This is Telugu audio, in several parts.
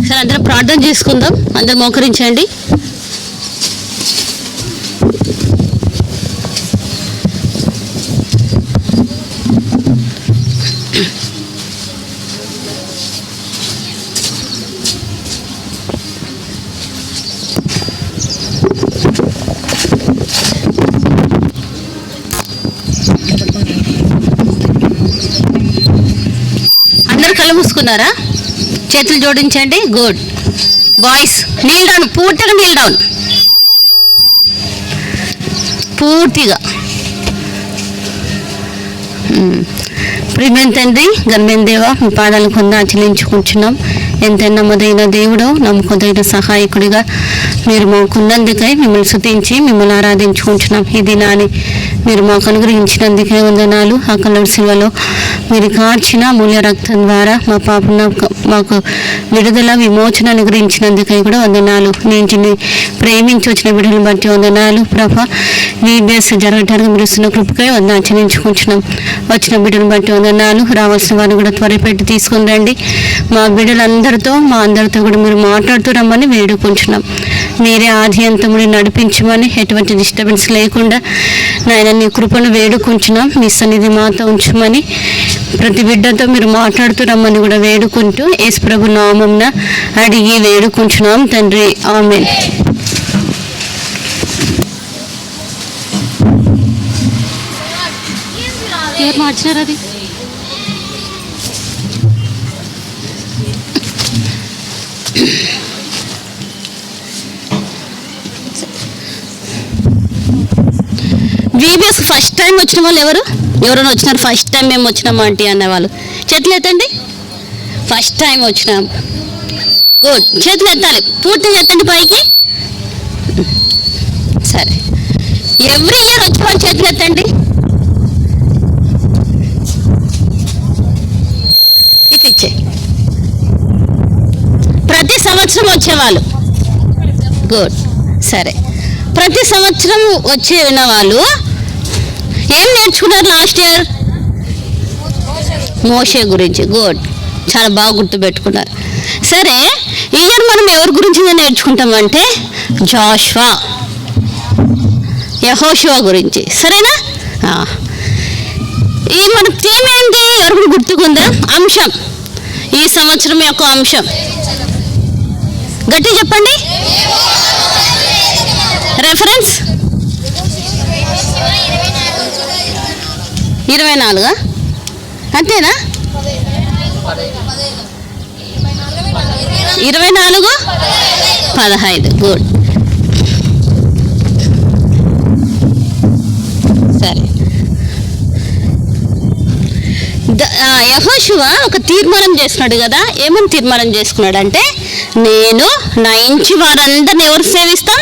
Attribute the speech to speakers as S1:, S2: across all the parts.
S1: సరే, అందరం ప్రార్థన చేసుకుందాం. అందరం మోకరించండి. అందరు కళ్ళు మూసుకున్నారా? చేతులు జోడించండి. గుడ్ బాయ్స్, నీల్ డౌన్, పూర్తిగా నీల్ డౌన్, పూర్తిగా. ప్రియమైన తండ్రి, ఘనమైన దేవా, మీ పాదాలు ఆచరించుకుంటున్నాం. ఎంత నమ్మదైన దేవుడు, నమ్మకదైన సహాయకుడిగా మీరు మాకున్నందుకై మిమ్మల్ని స్తుతించి మిమ్మల్ని ఆరాధించుకుంటున్నాం. ఈ దినాన్ని మీరు మాకు అనుగ్రహించినందుకే వందనాలు. ఆ కల్వరి శిలువలో మీరు కార్చిన మూల్య రక్తం ద్వారా మా పాపను మాకు విడుదల విమోచన అనుగ్రహించినందుకై కూడా వందనాలు. నేను ప్రేమించి వచ్చిన బిడ్డలను బట్టి వందనాలు ప్రభా. VBS జరగటానికి మీరు ఇస్తున్న కృపకై ఆచరించుకుంటున్నాం. వచ్చిన బిడ్డను బట్టి వందనాలు. రావాల్సిన వారిని కూడా త్వరపెట్టి తీసుకుని రండి. మా బిడ్డలందరితో మా అందరితో కూడా మీరు మాట్లాడుతూ రమ్మని వేడుకుంటున్నాం. మీరే ఆది అంతముని నడిపించమని, ఎటువంటి డిస్టర్బెన్స్ లేకుండా నాయన నీ కృపను వేడుకుంటున్నాం. మీ సన్నిధి మాతో ఉంచమని, ప్రతి బిడ్డతో మీరు మాట్లాడుతూ రమ్మని కూడా వేడుకుంటూ యేసు ప్రభు నామమున అడిగి వేడుకుంటున్నాం తండ్రి. ఆమేన్. ఎవరు మార్చారు అది? VBS ఫస్ట్ టైం వచ్చిన వాళ్ళు ఎవరైనా వచ్చినారు? ఫస్ట్ టైం మేము వచ్చినాం ఆంటీ అన్నవాళ్ళు చేతులు ఎత్తండి. ఫస్ట్ టైం వచ్చినాం. గుడ్, చేతులు ఎత్తాలి, పూర్తిగా ఎత్తండి పైకి. సరే, ఎవ్రీ ఇయర్ వచ్చే వాళ్ళు చేతులు ఎత్తండి. ఇట్లా ఇచ్చే ప్రతి సంవత్సరం వచ్చేవాళ్ళు. గుడ్, సరే. ప్రతి సంవత్సరం వచ్చే వాళ్ళు ఏం నేర్చుకున్నారు లాస్ట్ ఇయర్? మోషే గురించి. గుడ్, చాలా బాగా గుర్తుపెట్టుకున్నారు. సరే, ఈ ఇయర్ మనం ఎవరి గురించి నేర్చుకుంటామంటే జాషువా, యెహోషువ గురించి. సరేనా? ఈ మన థీమ్ ఏంటి? ఎవరికి గుర్తుకుందా? అంశం, ఈ సంవత్సరం యొక్క అంశం గట్టి చెప్పండి. రెఫరెన్స్ 24 అంతేనా? 24:15. గుడ్, సరే. యెహోషువ ఒక తీర్మానం చేస్తున్నాడు కదా. ఏమని తీర్మానం చేసుకున్నాడు అంటే, నేను నా ఇంటి వారందరిని ఎవరు సేవిస్తాం?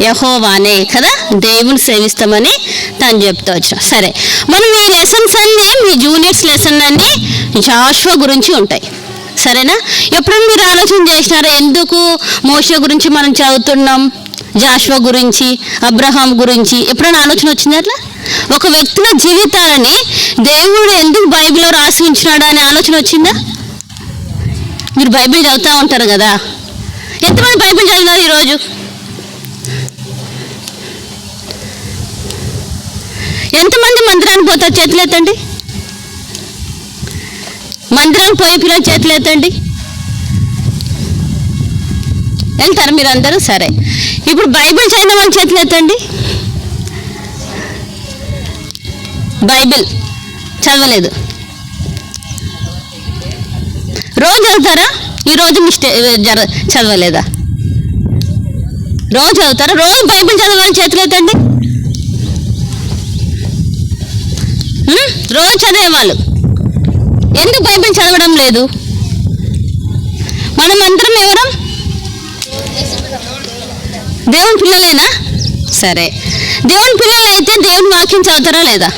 S1: యెహోవానే కదా, దేవుని సేవిస్తామని తను చెప్తూ వచ్చిన. సరే, మనం ఈ లెసన్స్ అన్నీ, మీ జూనియర్స్ లెసన్ అన్నీ జాషువా గురించి ఉంటాయి. సరేనా? ఎప్పుడైనా మీరు ఆలోచన చేసినారా ఎందుకు మోషే గురించి మనం చదువుతున్నాం, జాషువా గురించి, అబ్రహాం గురించి? ఎప్పుడైనా ఆలోచన వచ్చింది అట్లా? ఒక వ్యక్తుల జీవితాలని దేవుడు ఎందుకు బైబిల్లో రాసి ఉంచినాడు అనే ఆలోచన వచ్చిందా? మీరు బైబిల్ చదువుతూ ఉంటారు కదా, ఎంతమంది బైబిల్ చదివినారు ఈరోజు? ఎంతమంది మందిరానికి పోతారు? చేతులు ఎత్తండి. మందిరానికి పోయే పిల్లలు చేతులు ఎత్తండి. వెళ్తారు మీరు అందరూ? సరే, ఇప్పుడు బైబిల్ చదివిన వాళ్ళు చేతులు ఎత్తండి. బైబిల్ చదవలేదు, రోజు చదువుతారా? ఈరోజు చదవలేదా? రోజు చదువుతారా? రోజు బైబిల్ చదవాలి చేతులు ఎత్తండి. రోజు చదివేవాళ్ళు. ఎందుకు బైబిల్ చదవడం లేదు? మనం అందరం ఎవరం? దేవుని పిల్లలేనా? సరే, దేవుని పిల్లలు అయితే దేవుని వాక్యం చదువుతారా లేదా?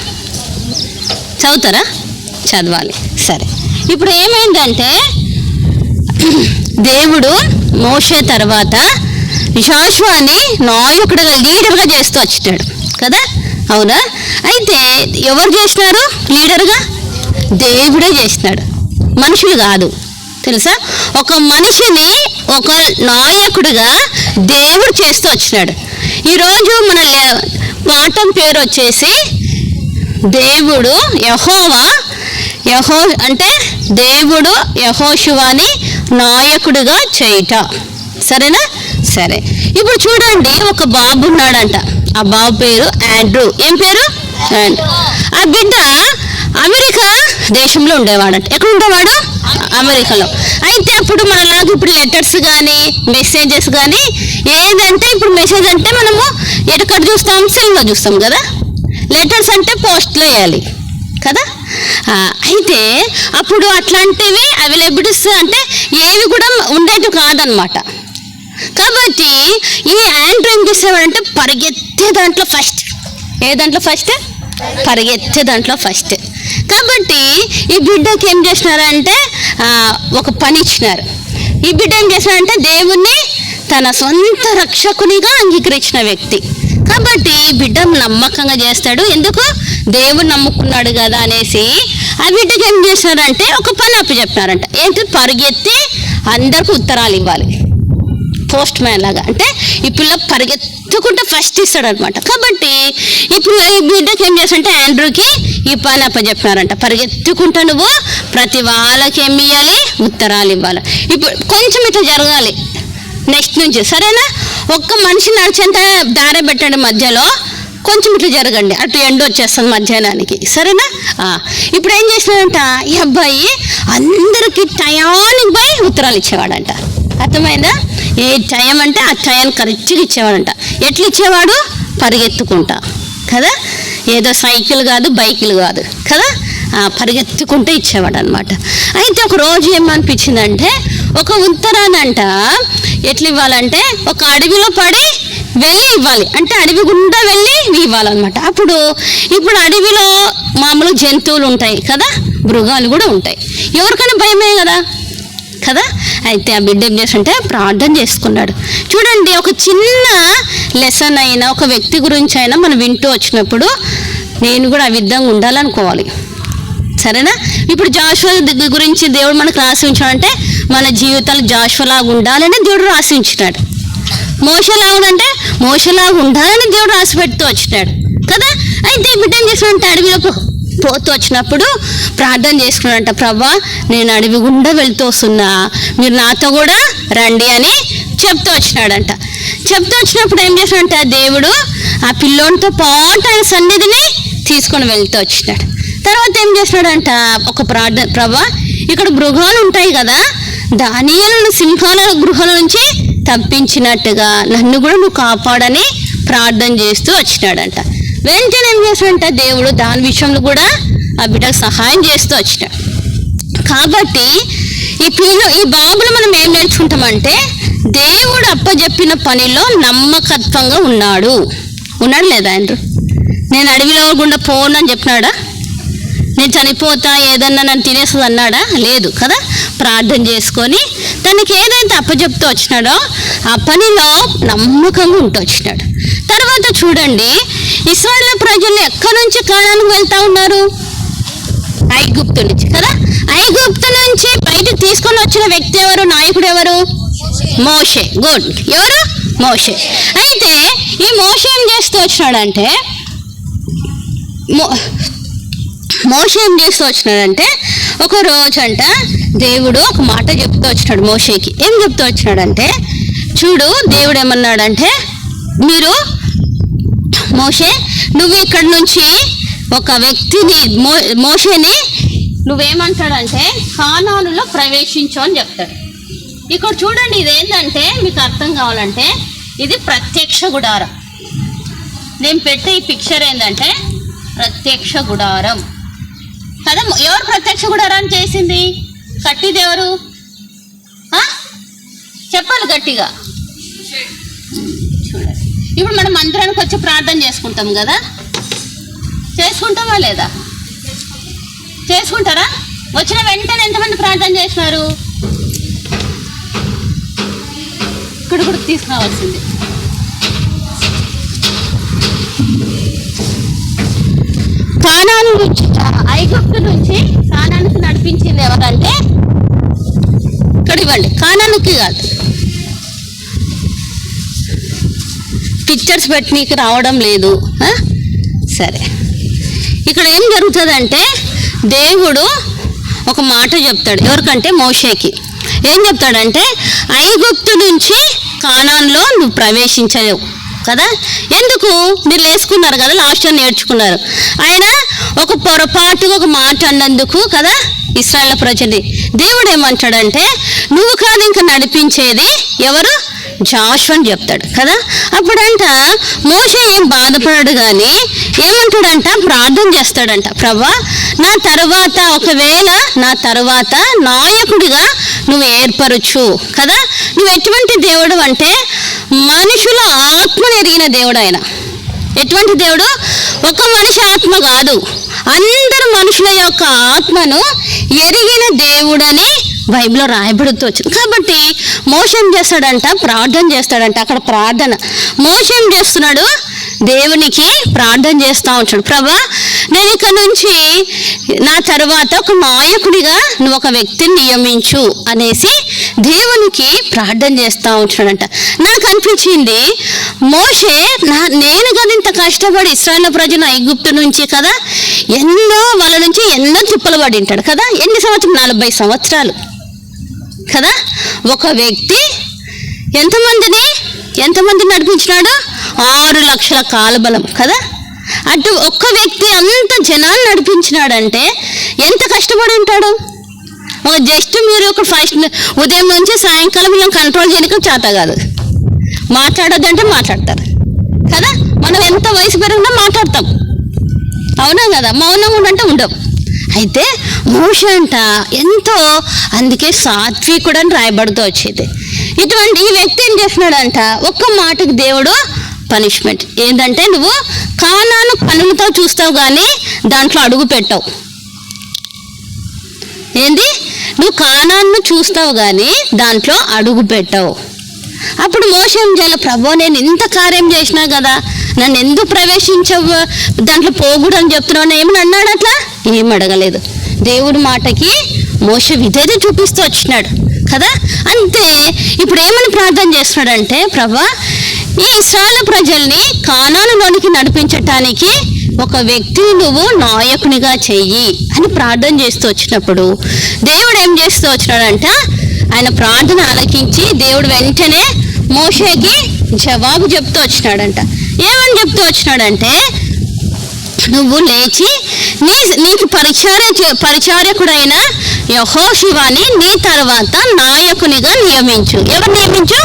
S1: చదువుతారా? చదవాలి. సరే, ఇప్పుడు ఏమైందంటే దేవుడు మోషే తర్వాత యెహోషువని నాయకుడిగా లీడర్గా చేస్తూ వచ్చాడు కదా, అవునా? అయితే ఎవరు చేసినారు లీడర్గా? దేవుడే చేసినాడు, మనుషులు కాదు. తెలుసా? ఒక మనిషిని ఒక నాయకుడిగా దేవుడు చేస్తూ వచ్చినాడు. ఈరోజు మన పాఠం పేరు వచ్చేసి దేవుడు యెహోవా అంటే దేవుడు యెహోషువని నాయకుడిగా చేయుట. సరేనా? సరే, ఇప్పుడు చూడండి, ఒక బాబు ఉన్నాడంట. ఆ బాబు పేరు ఆండ్రూ. ఏం పేరు? ఆండ్రూ. ఆ బిడ్డ అమెరికా దేశంలో ఉండేవాడంట. ఎక్కడ ఉండేవాడు? అమెరికాలో. అయితే అప్పుడు మనలాగా ఇప్పుడు లెటర్స్ కానీ మెసేజెస్ కానీ ఏదంటే, ఇప్పుడు మెసేజ్ అంటే మనము ఎక్కడ చూస్తాం? సెల్లో చూస్తాం కదా. లెటర్స్ అంటే పోస్ట్లో వేయాలి కదా. అయితే అప్పుడు అట్లాంటివి అవైలబిలిటీస్ అంటే ఏవి కూడా ఉండేవి కాదనమాట. కాబట్టి ఈ ఆండ్రూ ఏం చేసేవాడంటే పరిగెత్తే దాంట్లో ఫస్ట్. ఏ దాంట్లో ఫస్ట్? పరిగెత్తే దాంట్లో ఫస్ట్. కాబట్టి ఈ బిడ్డకి ఏం చేసినారంటే ఒక పని ఇచ్చినారు. ఈ బిడ్డ ఏం చేసినారంటే దేవుణ్ణి తన సొంత రక్షకునిగా అంగీకరించిన వ్యక్తి. కాబట్టి బిడ్డ నమ్మకంగా చేస్తాడు. ఎందుకు? దేవుడు నమ్ముకున్నాడు కదా అనేసి ఆ బిడ్డకి ఏం చేసినారంటే ఒక పని అప్పచెప్పినారంట. ఏంటి? పరిగెత్తి అందరికి ఉత్తరాలు ఇవ్వాలి, పోస్ట్ మ్యాన్ లాగా. అంటే ఈ పిల్ల పరిగెత్తుకుంటే ఫస్ట్ ఇస్తాడు అనమాట. కాబట్టి ఇప్పుడు ఈ బిడ్డకి ఏం చేస్తారంటే ఆండ్రూకి ఈ పని అప్పచెప్పినారంట. పరిగెత్తుకుంటా నువ్వు ప్రతి వాళ్ళకి ఏమి ఇవ్వాలి? ఉత్తరాలు ఇవ్వాలి. ఇప్పుడు కొంచెం ఇట్లా జరగాలి నెక్స్ట్ నుంచి, సరేనా? ఒక్క మనిషి నడిచేంత దారి పెట్టండి, మధ్యలో కొంచెం ఇట్లా జరగండి, అటు ఎండ వచ్చేస్తుంది మధ్యాహ్నానికి, సరేనా? ఇప్పుడు ఏం చేసినాడంట ఈ అబ్బాయి, అందరికి టయానికి పోయి ఉత్తరాలు ఇచ్చేవాడంట. అర్థమైందా? ఏ టైం అంటే ఆ టైం కరెక్ట్గా ఇచ్చేవాడంట. ఎట్లా ఇచ్చేవాడు? పరిగెత్తుకుంటా కదా, ఏదో సైకిల్ కాదు, బైకులు కాదు కదా, పరిగెత్తుకుంటూ ఇచ్చేవాడు అనమాట. అయితే ఒక రోజు ఏమనిపించిందంటే, ఒక ఉత్తరానంట ఎట్లా ఇవ్వాలంటే ఒక అడవిలో పడి వెళ్ళి ఇవ్వాలి. అంటే అడవి గుండా వెళ్ళి ఇవ్వాలన్నమాట. ఇప్పుడు అడవిలో మామూలు జంతువులు ఉంటాయి కదా, మృగాలు కూడా ఉంటాయి. ఎవరికైనా భయమే కదా. అయితే ఆ బిడ్డ ఏం చేస్తుంటే ప్రార్థన చేసుకున్నాడు. చూడండి, ఒక చిన్న లెసన్ అయినా ఒక వ్యక్తి గురించి అయినా మనం వింటూ వచ్చినప్పుడు నేను కూడా ఆ విధంగా ఉండాలనుకోవాలి, సరేనా? ఇప్పుడు జాషువా గురించి దేవుడు మనకు రాసి ఉంచాడంటే మన జీవితాలు జాషువాలాగా ఉండాలని దేవుడు రాసి ఉంచినాడు. మోషేలాగుంటే మోషేలాగా ఉండాలని దేవుడు రాసి పెడుతూ వచ్చినాడు కదా. అయితే బిడ్డ ఏం చేసినాడంటే అడవిలో పోతూ వచ్చినప్పుడు ప్రార్థన చేసుకున్నాడంట. ప్రభా, నేను అడవి గుండా వెళ్తూ వస్తున్నా, మీరు నాతో కూడా రండి అని చెప్తూ వచ్చినాడంట. చెప్తూ వచ్చినప్పుడు ఏం చేసినాడంటే దేవుడు ఆ పిల్లోనితో పాటు ఆయన సన్నిధిని తీసుకొని వెళ్తూ వచ్చినాడు. తర్వాత ఏం చేసినాడంట ఒక ప్రార్థన, ప్రభా, ఇక్కడ మృగాలు ఉంటాయి కదా, దానియేలును సింహాల గృహాల నుంచి తప్పించినట్టుగా నన్ను కూడా నువ్వు కాపాడని ప్రార్థన చేస్తూ వచ్చినాడంట. వెంటనే ఏం చేసినాడంట దేవుడు దాని విషయంలో కూడా ఆ బిడ్డకు సహాయం చేస్తూ వచ్చినాడు. కాబట్టి ఈ బాబులో మనం ఏం నేర్చుకుంటామంటే, దేవుడు అప్పచెప్పిన పనిలో నమ్మకత్వంగా ఉన్నాడు లేదా ఆండ్రూ? నేను అడవిలో గుండా పోను అని చెప్పినాడా? నేను చనిపోతా, ఏదన్నా నన్ను తినేస్తుంది అన్నాడా? లేదు కదా. ప్రార్థన చేసుకొని తనకి ఏదైతే అప్పచెప్తూ వచ్చినాడో ఆ పనిలో నమ్మకంగా ఉంటూ వచ్చినాడు. తర్వాత చూడండి, ఇశ్రాయేలు ప్రజలు ఎక్కడి నుంచి కానానికి వెళ్తా ఉన్నారు? ఐగుప్తు నుంచి కదా. ఐగుప్తు నుంచి బయటకు తీసుకొని వచ్చిన వ్యక్తి ఎవరు? నాయకుడు ఎవరు? మోషే. గుడ్. ఎవరు? మోషే. అయితే ఈ మోషే ఏం చేస్తూ వచ్చినాడంటే ఒక రోజు అంట దేవుడు ఒక మాట చెప్తూ వచ్చినాడు మోషేకి. ఏం చెప్తూ వచ్చినాడంటే, చూడు, దేవుడు ఏమన్నాడంటే, మోషే, నువ్వు ఇక్కడ నుంచి ఒక వ్యక్తిని మోషేని నువ్వేమంటాడంటే కానానులో ప్రవేశించు అని చెప్తాడు. ఇక్కడ చూడండి, ఇదేంటంటే మీకు అర్థం కావాలంటే ఇది ప్రత్యక్ష గుడారం. నేను పెట్టే ఈ పిక్చర్ ఏంటంటే ప్రత్యక్ష గుడారం.
S2: కదా. ఎవరు ప్రత్యక్ష గుడారాన్ని చేసింది? కట్టిది ఎవరు? చెప్పాలి గట్టిగా. చూడండి, ఇప్పుడు మనం మందిరానికి వచ్చి ప్రార్థన చేసుకుంటాం కదా, చేసుకుంటామా లేదా? చేసుకుంటారా? వచ్చిన వెంటనే ఎంతమంది ప్రార్థన చేసినారు? ఇక్కడ కూడా తీసుకురావాల్సింది. కానాను నుంచి, ఐగుప్తు నుంచి కానానికి నడిపించింది ఎవరంటే, ఇక్కడ ఇవ్వండి, కానానికి కాదు, పిక్చర్స్ పెట్టి నీకు రావడం లేదు. సరే, ఇక్కడ ఏం జరుగుతుందంటే దేవుడు ఒక మాట చెప్తాడు. ఎవరికంటే మోషేకి. ఏం చెప్తాడంటే, ఐగుప్తు నుంచి కానాన్లో నువ్వు ప్రవేశించలేవు కదా. ఎందుకు? మీరు వేసుకున్నారు కదా, లాస్ట్ నేర్చుకున్నారు. ఆయన ఒక పొరపాటు ఒక మాట అన్నందుకు కదా ఇశ్రాయేలు ప్రజల్ని దేవుడు ఏమంటాడంటే, నువ్వు కాదు ఇంకా నడిపించేది ఎవరు? జాషువా అని చెప్తాడు కదా. అప్పుడంట మోషే ఏం బాధపడాడు కానీ ఏమంటాడంట, ప్రార్థన చేస్తాడంట, ప్రభా నా తర్వాత ఒకవేళ నా తర్వాత నాయకుడిగా నువ్వు ఏర్పరచు కదా. నువ్వు ఎటువంటి దేవుడు అంటే మనుషుల ఆత్మను ఎరిగిన దేవుడు ఆయన. ఎటువంటి దేవుడు? ఒక మనిషి ఆత్మ కాదు, అందరు మనుషుల యొక్క ఆత్మను ఎరిగిన దేవుడని బైబిల్లో రాయబడుతూ వచ్చింది. కాబట్టి మోషే ఏం చేస్తాడంట, ప్రార్థన చేస్తాడంట. అక్కడ ప్రార్థన మోషే ఏం చేస్తున్నాడు, దేవునికి ప్రార్థన చేస్తూ ఉంటాడు, ప్రభా నేను ఇక్కడ నుంచి నా తర్వాత ఒక నాయకుడిగా నువ్వు ఒక వ్యక్తిని నియమించు అనేసి దేవునికి ప్రార్థన చేస్తూ ఉంటున్నాడంట. నాకు అనిపించింది, మోషే నేను కదా ఇంత కష్టపడి ఇశ్రాయేలు ప్రజలు ఐగుప్తు నుంచి కదా ఎన్నో వాళ్ళ నుంచి ఎన్నో తిప్పలు పడి ఉంటాడు కదా. ఎన్ని సంవత్సరాలు? 40 సంవత్సరాలు కదా. ఒక వ్యక్తి ఎంతమందిని నడిపించినాడు? 6 లక్షల కాలబలం కదా. అటు ఒక్క వ్యక్తి అంత జనాన్ని నడిపించినాడంటే ఎంత కష్టపడి ఉంటాడు. ఒక జస్ట్ మీరు ఒక ఫస్ట్ ఉదయం నుంచి సాయంకాలం మనం కంట్రోల్ చేయడానికి చేత కాదు. మాట్లాడొద్దంటే మాట్లాడతారు కదా. మనం ఎంత వయసు పెరిగినా మాట్లాడతాం, అవునా కదా. మౌనంగా ఉండంటే ఉండం. అయితే మోషే అంట ఎంతో, అందుకే సాత్వికుడు అని రాయబడుతూ వచ్చేది. ఇటువంటి ఈ వ్యక్తి ఏం చేస్తున్నాడంట, ఒక్క మాటకు దేవుడు పనిష్మెంట్ ఏంటంటే, నువ్వు కానాను కనులతో చూస్తావు కానీ దాంట్లో అడుగు పెట్టావు. ఏంది? నువ్వు కానాన్ని చూస్తావు కానీ దాంట్లో అడుగు పెట్టావు. అప్పుడు మోషే ఏం చేయాలి, ప్రభు నేను ఇంత కార్యం చేసినా కదా, నన్ను ఎందుకు ప్రవేశించవు దాంట్లో పోకూడదని చెప్తున్నావు ఏమని అన్నాడు? అట్లా ఏం అడగలేదు. దేవుడి మాటకి మోషే విధేయత చూపిస్తూ వచ్చినాడు కదా. అంతే. ఇప్పుడు ఏమని ప్రార్థన చేస్తున్నాడంటే, ప్రభా ఈ ఇశ్రాయేలు ప్రజల్ని కానానులోనికి నడిపించటానికి ఒక వ్యక్తిని నువ్వు నాయకునిగా చెయ్యి అని ప్రార్థన చేస్తూ వచ్చినప్పుడు దేవుడు ఏం చేస్తూ వచ్చినాడంట, ఆయన ప్రార్థన ఆలకించి దేవుడు వెంటనే మోషేకి జవాబు చెప్తూ వచ్చినాడంట. ఏమని చెప్తూ వచ్చినాడంటే, నువ్వు లేచి నీకు పరిచారకుడైన యెహోషువని నీ తర్వాత నాయకునిగా నియమించు. ఎవరు నియమించు?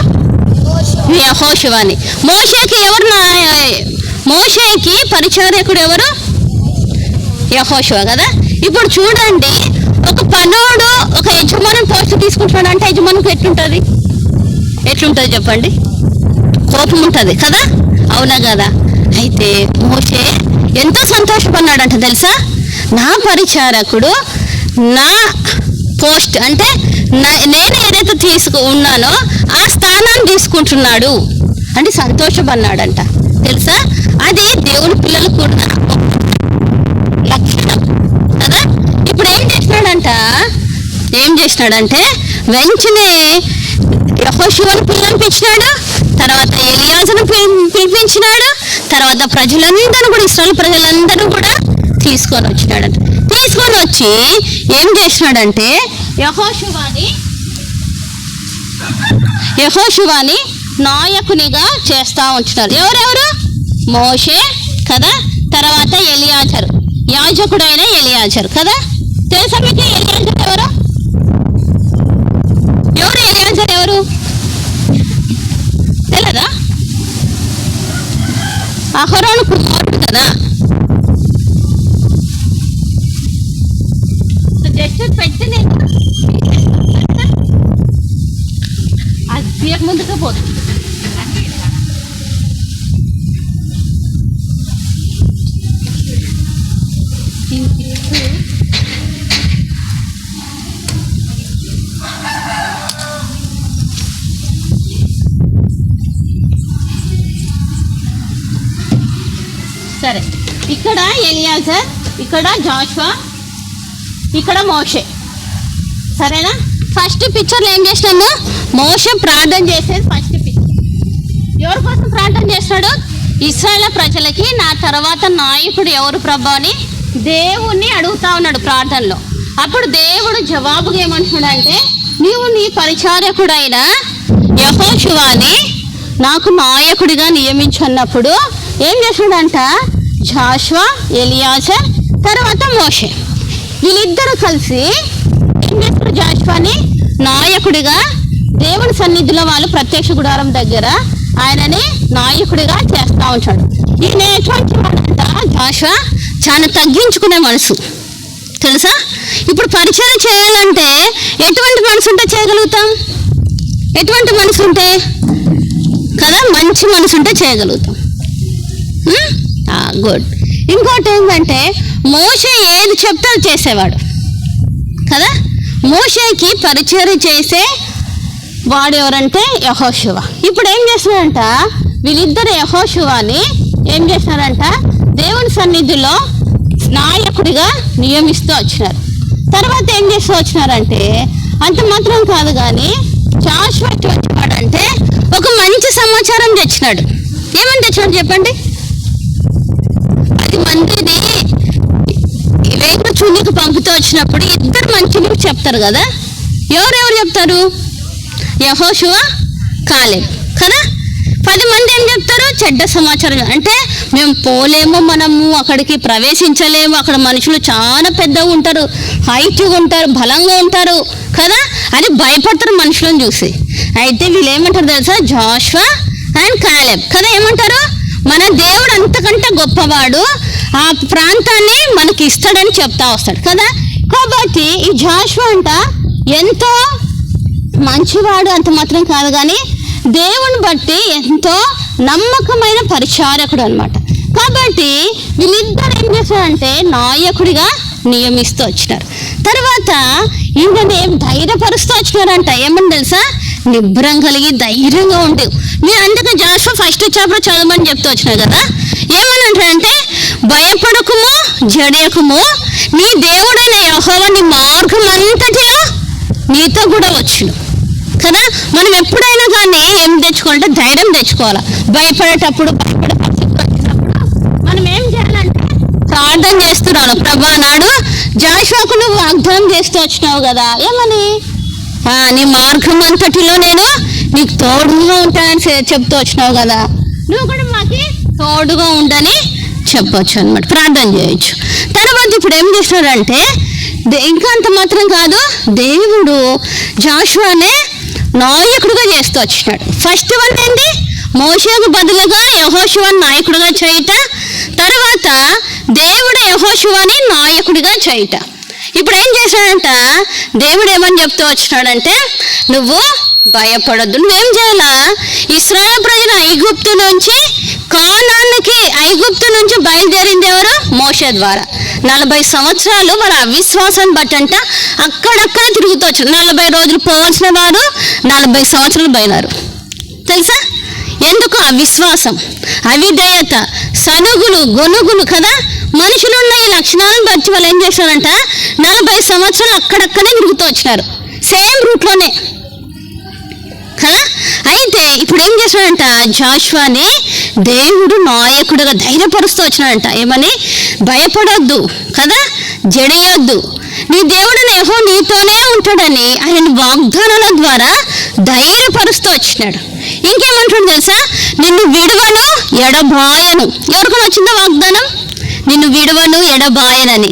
S2: యెహోషువని. మోషేకి పరిచారకుడు ఎవరు? యెహోషువ కదా. ఇప్పుడు చూడండి, ఒక పనోడు ఒక యజమాని పోస్ట్ తీసుకుంటున్నాడు అంటే యజమానికి ఎట్లుంటుంది చెప్పండి? కోపం ఉంటుంది కదా, అవునా కదా. అయితే మోషే ఎంతో సంతోషపడినాడంట తెలుసా. నా పరిచారకుడు నా పోస్ట్ అంటే నేను ఏదైతే ఉన్నానో ఆ స్థానాన్ని తీసుకుంటున్నాడు అంటే సంతోషపడినాడంట తెలుసా. అది దేవుని పిల్లలకు కూడా లక్షణం కదా. ఇప్పుడు ఏం చేసినాడంటే వెంటనే యెహోషువను పిలిపించినాడు, తర్వాత ఎలియాజరును పిలిపించినాడు, తర్వాత ప్రజలందరూ కూడా ఇశ్రాయేలు ప్రజలందరూ కూడా తీసుకొని వచ్చినాడంట. తీసుకొని వచ్చి ఏం చేసినాడంటే యెహోషువని నాయకునిగా చేస్తా ఉంటున్నారు. ఎవరెవరు? మోషే కదా, తర్వాత ఎలియాజరు, యాజకుడైన ఎలియాజరు కదా. తెలుసా మీకు ఎలియాజరు ఎవరు? ఎలియాజరు ఎవరు తెలదా? అహరోను కుమారుడు కదా. నెక్స్ట్ పెట్టి నేను అది తీయక ముందుకు పోతుంది. సరే, ఇక్కడ ఎలియాజర్, ఇక్కడ జాషువా, ఇక్కడ మోషే. సరేనా? ఫస్ట్ పిక్చర్లో ఏం చేసినాము? మోషే ప్రార్థన చేసేది ఫస్ట్ పిక్చర్. ఎవరి కోసం ప్రార్థన చేస్తాడు? ఇశ్రాయేలు ప్రజలకి నా తర్వాత నాయకుడు ఎవరు ప్రభా అని దేవుణ్ణి అడుగుతా ఉన్నాడు ప్రార్థనలో. అప్పుడు దేవుడు జవాబుగా ఏమంటున్నాడంటే, నీవు నీ పరిచారకుడైన యెహోషువని నాకు నాయకుడిగా నియమించున్నప్పుడు ఏం చేశాడంట? జాషువా, ఎలియాజర్, తర్వాత మోషే వీళ్ళిద్దరూ కలిసి ఏం చేస్తారు? జాషువాని నాయకుడిగా దేవుని సన్నిధిలో వాళ్ళు ప్రత్యక్ష గుడారం దగ్గర ఆయనని నాయకుడిగా చేస్తూ ఉంటాడు. ఈయన ఎటువంటి వాడంట? జాషువా చాలా తగ్గించుకునే మనసు, తెలుసా? ఇప్పుడు పరిచయం చేయాలంటే ఎటువంటి మనసు ఉంటే చేయగలుగుతాం? ఎటువంటి మనసు ఉంటే కదా? మంచి మనసు ఉంటే చేయగలుగుతాం. గుడ్. ఇంకోటి ఏంటంటే మోషే ఏది చెప్తే చేసేవాడు కదా. మోషేకి పరిచయం చేసే వాడు ఎవరంటే యెహోషువ. ఇప్పుడు ఏం చేస్తున్నారంట? వీళ్ళిద్దరు యెహోషువని ఏం చేస్తున్నారంట? దేవుని సన్నిధిలో నాయకుడిగా నియమిస్తూ వచ్చినారు. తర్వాత ఏం చేస్తూ వచ్చినారంటే, అంత మాత్రం కాదు కానీ జాషువా వచ్చాడంటే ఒక మంచి సమాచారం తెచ్చినాడు. ఏమని తెచ్చినాడు చెప్పండి? 10 మందిని వేగ చున్నీకి పంపుతూ వచ్చినప్పుడు ఇద్దరు మంచిని చెప్తారు కదా. ఎవరెవరు చెప్తారు? యెహోషువ, కాలేబ్ కదా. 10 మంది ఏం చెప్తారు? చెడ్డ సమాచారం. అంటే మేము పోలేము, మనము అక్కడికి ప్రవేశించలేము, అక్కడ మనుషులు చాలా పెద్దగా ఉంటారు, హైట్గా ఉంటారు, బలంగా ఉంటారు కదా అని భయపడతారు మనుషులను చూసి. అయితే వీళ్ళు ఏమంటారు తెలుసా? జాషువా అండ్ కాలేబ్ కదా ఏమంటారు? మన దేవుడు అంతకంటే గొప్పవాడు, ఆ ప్రాంతాన్ని మనకి ఇస్తాడని చెప్తా వస్తాడు కదా. కాబట్టి ఈ జాషువా అంట ఎంతో మంచివాడు, అంత మాత్రం కాదు కానీ దేవుని బట్టి ఎంతో నమ్మకమైన పరిచారకుడు అనమాట. కాబట్టి వీళ్ళిద్దరు ఏం చేశారంటే నాయకుడిగా నియమిస్తూ వచ్చినారు. తర్వాత ఈయనని ధైర్యపరుస్తూ వచ్చినారంట. ఏమని తెలుసా? నిబ్బరం కలిగి ధైర్యంగా ఉండేవి. మీరు అందుకే జాషువా ఫస్ట్ చాప్టర్ చదవమని చెప్తూ వచ్చినారు కదా. ఏమని అంటారంటే, భయపడకుము, జడియకుము, నీ దేవుడైన యెహోవా నీ మార్గం అంతటిలో నీతో కూడా వచ్చును కదా. మనం ఎప్పుడైనా కానీ ఏం తెచ్చుకోవాలంటే ధైర్యం తెచ్చుకోవాలి. భయపడేటప్పుడు భయపడే పరిస్థితి వచ్చినప్పుడు మనం ఏం చేయాలంటే ప్రార్థన చేస్తున్నాను. ప్రభా నాడు జాషువాకు నువ్వు వాగ్దానం చేస్తూ వచ్చినావు కదా, ఏమని? నీ మార్గం అంతటిలో నేను నీకు తోడుగా ఉంటానని చెప్తూ వచ్చినావు కదా, నువ్వు కూడా మాకి తోడుగా ఉండని చెప్పొచ్చు అనమాట, ప్రార్థన చేయొచ్చు. తర్వాత ఇప్పుడు ఏం చేస్తున్నాడంటే, ఇంకా అంత మాత్రం కాదు, దేవుడు జాషువానే నాయకుడిగా చేస్తూ వచ్చినాడు. ఫస్ట్ వన్ ఏంటి? మోషేకు బదులుగా యెహోషువని నాయకుడిగా చేయుట. తర్వాత దేవుడు యెహోషువని నాయకుడిగా చేయుట. ఇప్పుడు ఏం చేశాడంట? దేవుడు ఏమని చెప్తూ వచ్చినాడంటే, నువ్వు భయపడద్దు. నువ్వేం చేయాలా? ఇశ్రాయేలు ప్రజలు ఐగుప్తు నుంచి కానానుకి, ఐగుప్తు నుంచి బయలుదేరింది ఎవరు? మోషే ద్వారా. 40 సంవత్సరాలు వారు అవిశ్వాసాన్ని బట్టంట అక్కడక్కడ తిరుగుతూ వచ్చారు. 40 రోజులు పోవాల్సిన వారు 40 సంవత్సరాలు బయలారు. తెలుసా ఎందుకు? అవిశ్వాసం, అవిధేయత, సనుగులు, గొనుగులు కదా. మనుషులున్న ఈ లక్షణాలను బట్టి వాళ్ళు ఏం చేశారంట 40 సంవత్సరాలు అక్కడక్కడే తిరుగుతూ వచ్చినారు, సేమ్ రూట్లోనే కదా. అయితే ఇప్పుడు ఏం చేశాడంట? జాషువాని దేవుడు నాయకుడిగా ధైర్యపరుస్తూ వచ్చినాడంట. ఏమని? భయపడొద్దు కదా, జడియొద్దు, నీ దేవుడు యెహోవా నీతోనే ఉంటాడని ఆయన వాగ్దానాల ద్వారా ధైర్యపరుస్తూ వచ్చినాడు. ఇంకేమంటాడు తెలుసా? నిన్ను విడువను ఎడబాయను. ఎవరికైనా వచ్చిందో వాగ్దానం? నిన్ను విడువను ఎడబాయనని.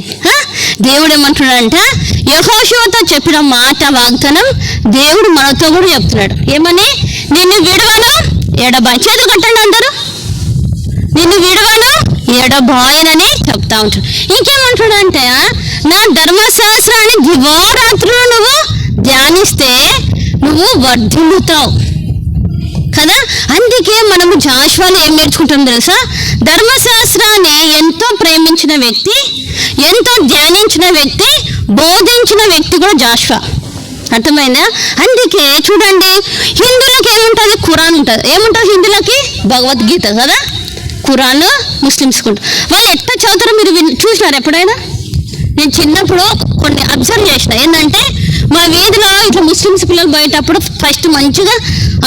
S2: దేవుడు ఏమంటున్నాడంట? యెహోషువతో చెప్పిన మాట వాగ్దానం దేవుడు మనతో కూడా చెప్తున్నాడు. ఏమని? నిన్ను విడువను ఎడబాయ. చేతులు కట్టండి అందరూ. నిన్ను విడువను ఎడబాయనని చెప్తా ఉంటాడు. ఇంకేమంటాడు అంటే, నా ధర్మశాస్త్రాన్ని దివారాత్రులు నువ్వు ధ్యానిస్తే నువ్వు వర్ధిల్లుతావు కదా. అందుకే మనము జాషువాలో ఏం నేర్చుకుంటాం తెలుసా? ధర్మశాస్త్రాన్ని ఎంతో ప్రేమించిన వ్యక్తి, ఎంతో ధ్యానించిన వ్యక్తి, బోధించిన వ్యక్తి కూడా జాషువా. అర్థమైందా? అందుకే చూడండి, హిందువులకు ఏముంటుంది? ఖురాన్ ఉంటుంది. ఏముంటుంది హిందువులకి? భగవద్గీత కదా. ఖురాన్ ముస్లిమ్స్కి ఉంటుంది. వాళ్ళు ఎట్లా చదువుతారో మీరు చూసినారు ఎప్పుడైనా? నేను చిన్నప్పుడు కొన్ని అబ్జర్వ్ చేసిన. ఏంటంటే మా వీధిలో ఇట్లా ముస్లిమ్స్ పిల్లలు పోయేటప్పుడు ఫస్ట్ మంచిగా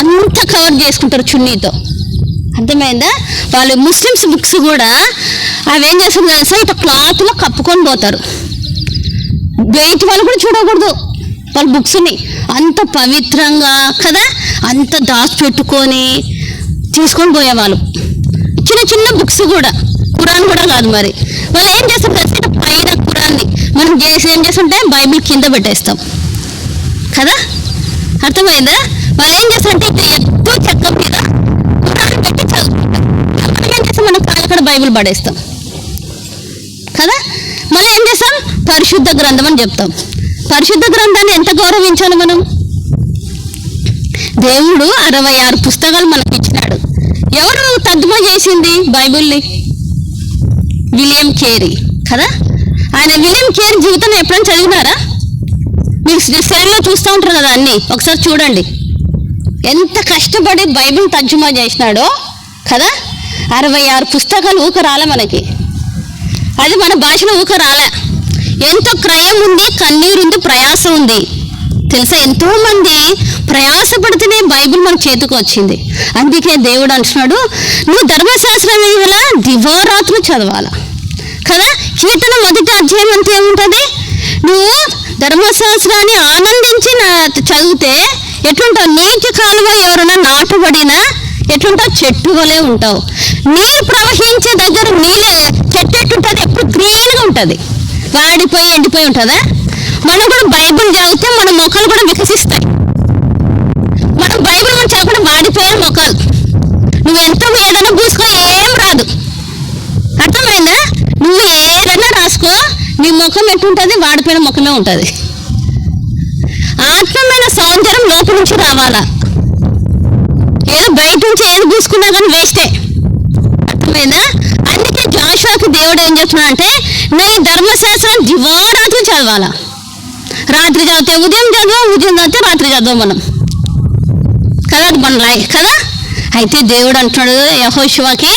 S2: అంతా కవర్ చేసుకుంటారు చున్నీతో. అర్థమైందా? వాళ్ళు ముస్లిమ్స్ బుక్స్ కూడా అవి ఏం చేస్తారు తెలుసా? ఇట్లా క్లాత్లో కప్పుకొని పోతారు. బయట వాళ్ళు కూడా చూడకూడదు వాళ్ళ బుక్స్ని. అంత పవిత్రంగా కదా, అంత దాచిపెట్టుకొని తీసుకొని పోయేవాళ్ళు. చిన్న చిన్న బుక్స్ కూడా, ఖురాన్ కూడా కాదు. మరి వాళ్ళు ఏం చేస్తారు తెలుసా? ఇట్లా పైన ఖురాన్ని మనం ఏం చేస్తుంటే బైబిల్ కింద పెట్టేస్తాం కదా. అర్థమైందా? వాళ్ళు ఏం చేస్తారంటే ఇట్లా ఎత్తు చెక్క మీద ఖురాన్ పెట్టి చదువుకుంటాం. మనం ఏం చేస్తాం? మనం కాలక్కడ బైబిల్ పడేస్తాం కదా. మళ్ళీ ఏం చేస్తాం? పరిశుద్ధ గ్రంథం అని చెప్తాం. పరిశుద్ధ గ్రంథాన్ని ఎంత గౌరవించాలి మనం? దేవుడు 66 పుస్తకాలు మనకి ఇచ్చినాడు. ఎవరు తర్జుమా చేసింది బైబిల్ని? విలియం కేరీ కదా. ఆయన విలియం కేరీ జీవితం ఎప్పుడైనా చదివినారా? మీరు సెల్లో చూస్తూ ఉంటారు కదా అన్నీ. ఒకసారి చూడండి ఎంత కష్టపడి బైబిల్ తర్జుమా చేసినాడో కదా. 66 పుస్తకాలు ఊక రాలే మనకి. అది మన భాషలో ఊక రాలే. ఎంతో క్రయం ఉంది, కన్నీరు ఉంది, ప్రయాస ఉంది తెలుసా. ఎంతో మంది ప్రయాసపడితేనే బైబిల్ మన చేతికి వచ్చింది. అందుకే దేవుడు అంటున్నాడు, నువ్వు ధర్మశాస్త్రం వల్ల దివారాత్రులు చదవాలా కదా. కీర్తన 1వ అధ్యాయం అంతా ఏముంటుంది? నువ్వు ధర్మశాస్త్రాన్ని ఆనందించి చదివితే ఎట్లుంటావు? నీటి కాలువ ఎవరైనా నాటుబడినా ఎట్లుంటావు? చెట్టు వలే ఉంటావు. నీళ్ళు ప్రవహించే దగ్గర నీళ్ళు చెట్టు ఎట్టుంటుంది? ఎప్పుడు గ్రీన్గా ఉంటుంది. వాడిపోయి ఎండిపోయి ఉంటుందా? మనం కూడా బైబిల్ చదివితే మన మొక్కలు కూడా వికసిస్తాయి. మనం బైబిల్ మనం చదవకుండా వాడిపోయిన మొక్కలు. నువ్వు ఎంత ఏదైనా పూసుకో ఏం రాదు. అర్థమైందా? నువ్వు ఏదైనా రాసుకో, నీ ముఖం ఎట్టుంటుంది? వాడిపోయిన ముఖమే ఉంటుంది. ఆత్మమైన సౌందర్యం లోపల నుంచి రావాలా. ఏదో బయట నుంచి ఏది పూసుకున్నా కానీ వేస్టే. అర్థమైందా? అందుకే జాషువాకి దేవుడు ఏం చెప్తున్నా అంటే, నీ ధర్మశాస్త్రం దివారాత్రి చదవాలా. రాత్రి చదివితే ఉదయం చదవం, ఉదయం చదివితే రాత్రి చదవం మనం కదా. అది మన లైఫ్ కదా. అయితే దేవుడు అంటున్నాడు యెహోషువకి,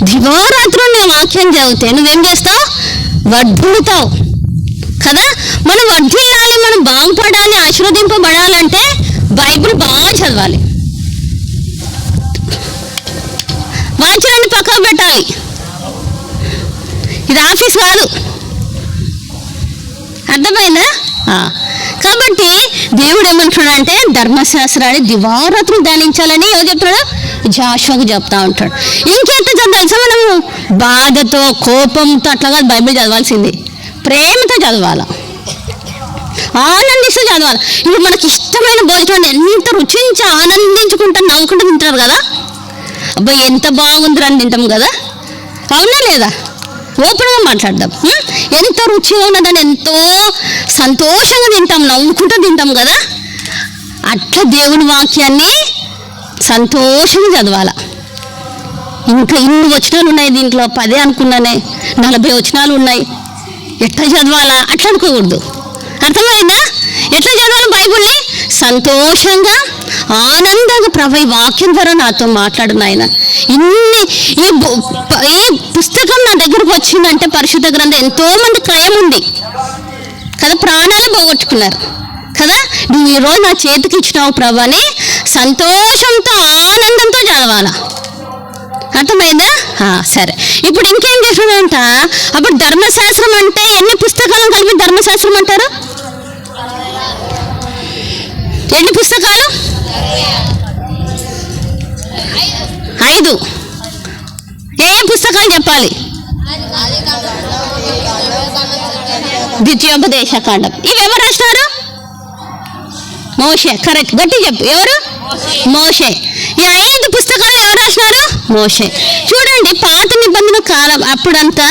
S2: దివారాత్రులు నీ వాక్యం చదివితే నువ్వేం చేస్తావు? వర్ధిల్లుతావు కదా. మనం వర్ధిల్లాలి, మనం బాగుపడాలి, ఆశీర్వదింపబడాలంటే బైబిల్ బాగా చదవాలి. వాక్యాన్ని పక్కకు పెట్టాలి. ఇది ఆఫీస్ కాదు. అర్థమైందా? కాబట్టి దేవుడు ఏమంటున్నాడు అంటే, ధర్మశాస్త్రాన్ని దివారాత్రులు ధ్యానించాలని ఎవరు చెప్తాడు? జాషువాకు చెప్తా ఉంటాడు. ఇంకెంత తెలుసా? మనము బాధతో, కోపంతో అట్లా కాదు బైబిల్ చదవాల్సింది. ప్రేమతో చదవాలి, ఆనందిస్తూ చదవాలి. ఇప్పుడు మనకి ఇష్టమైన భోజనం ఎంత రుచించి ఆనందించుకుంటా నవ్వుకుంటూ తింటారు కదా. అబ్బాయి ఎంత బాగుంది అని తింటాం కదా. అవునా లేదా? ఓపెన్గా మాట్లాడదాం. ఎంత రుచిగా ఉన్నదని ఎంతో సంతోషంగా తింటాం, నవ్వుకుంటూ తింటాం కదా. అట్లా దేవుని వాక్యాన్ని సంతోషంగా చదవాల. ఇంకా ఇన్ని వచనాలు ఉన్నాయి దీంట్లో, 10 అనుకున్నానే, 40 వచనాలు ఉన్నాయి. ఎట్లా చదవాలా అట్లా అనుకోకూడదు. అర్థమైందా? ఎట్లా చదవాలి బైబిల్ని? సంతోషంగా, ఆనందంగా. ప్రభు ఈ వాక్యం ద్వారా నాతో మాట్లాడు నాయన. ఈ పుస్తకం నా దగ్గరకు వచ్చిందంటే పరిశుద్ధ గ్రంథం, ఎంతో మంది క్రయం ఉంది కదా, ప్రాణాలు పోగొట్టుకున్నారు కదా. నువ్వు ఈరోజు నా చేతికి ఇచ్చినావు ప్రభు అని సంతోషంతో, ఆనందంతో చదవాలా. అర్థమైందా? సరే. ఇప్పుడు ఇంకేం చేసాడంట? అప్పుడు ధర్మశాస్త్రం అంటే ఎన్ని పుస్తకాలను కలిపి ధర్మశాస్త్రం అంటారు? ఎన్ని పుస్తకాలు? 5. ఏ పుస్తకాలు చెప్పాలి? ద్వితీయోపదేశకాండం. ఇవి ఎవరు రాస్తారు? మోషే. కరెక్ట్, గట్టి చెప్పు. ఎవరు? మోషే. ఈ 5 పుస్తకాలు ఎవరు రాసినారు? మోషే. చూడండి, పాత నిబంధన కాలం అప్పుడంతా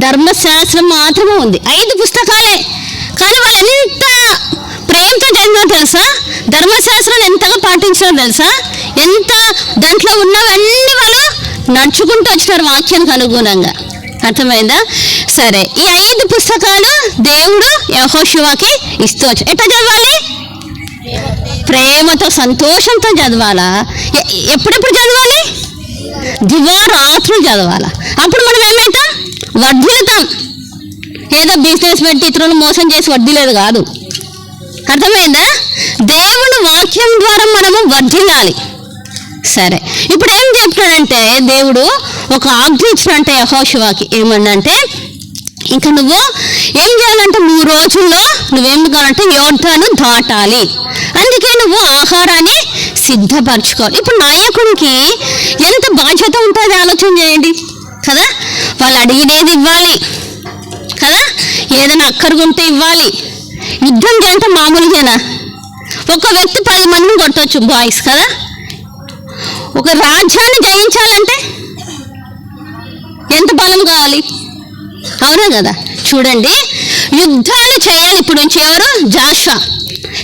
S2: ధర్మశాస్త్రం మాత్రమే ఉంది, 5 పుస్తకాలే. కానీ వాళ్ళు ఎంత ప్రేమతో చదివినారో తెలుసా? ధర్మశాస్త్రాన్ని ఎంతగా పాటించారో తెలుసా? ఎంత దాంట్లో ఉన్నవన్నీ వాళ్ళు నడుచుకుంటూ వచ్చినారు వాక్యానికి అనుగుణంగా. అర్థమైందా? సరే, ఈ 5 పుస్తకాలు దేవుడు యెహోషువకి ఇస్తూ వచ్చాడు. ఎట్లా చదవాలి? ప్రేమతో, సంతోషంతో చదవాలా? ఎప్పుడెప్పుడు చదవాలి? దివారాత్రులు చదవాలా. అప్పుడు మనం ఏమవుతాం? వర్ధిల్లుతాం. ఏదో బిజినెస్ పెట్టి ఇతరులను మోసం చేసి వర్ధిల్లేదు కాదు. అర్థమైందా? దేవుని వాక్యం ద్వారా మనము వర్ధిల్లాలి. సరే, ఇప్పుడు ఏం చెప్తాడంటే దేవుడు ఒక ఆజ్ఞ ఇచ్చినంటే యెహోషువకి ఏమన్నంటే, ఇంకా నువ్వు ఏం చేయాలంటే 3 రోజుల్లో నువ్వేం కావాలంటే యోర్దాను దాటాలి. అందుకే నువ్వు ఆహారాన్ని సిద్ధపరచుకోవాలి. ఇప్పుడు నాయకుడికి ఎంత బాధ్యత ఉంటుంది ఆలోచన చేయండి కదా. వాళ్ళు అడిగినది ఇవ్వాలి కదా, ఏదైనా అక్కరుగుంటే ఇవ్వాలి. యుద్ధం చేయంటే మామూలుగానా? ఒక వ్యక్తి 10 మందిని కొట్టవచ్చు బాయ్స్ కదా. ఒక రాజ్యాన్ని జయించాలంటే ఎంత బలం కావాలి? అవునా కదా. చూడండి, యుద్ధాలు చేయాలి ఇప్పుడు నుంచి. ఎవరు? జాషువా.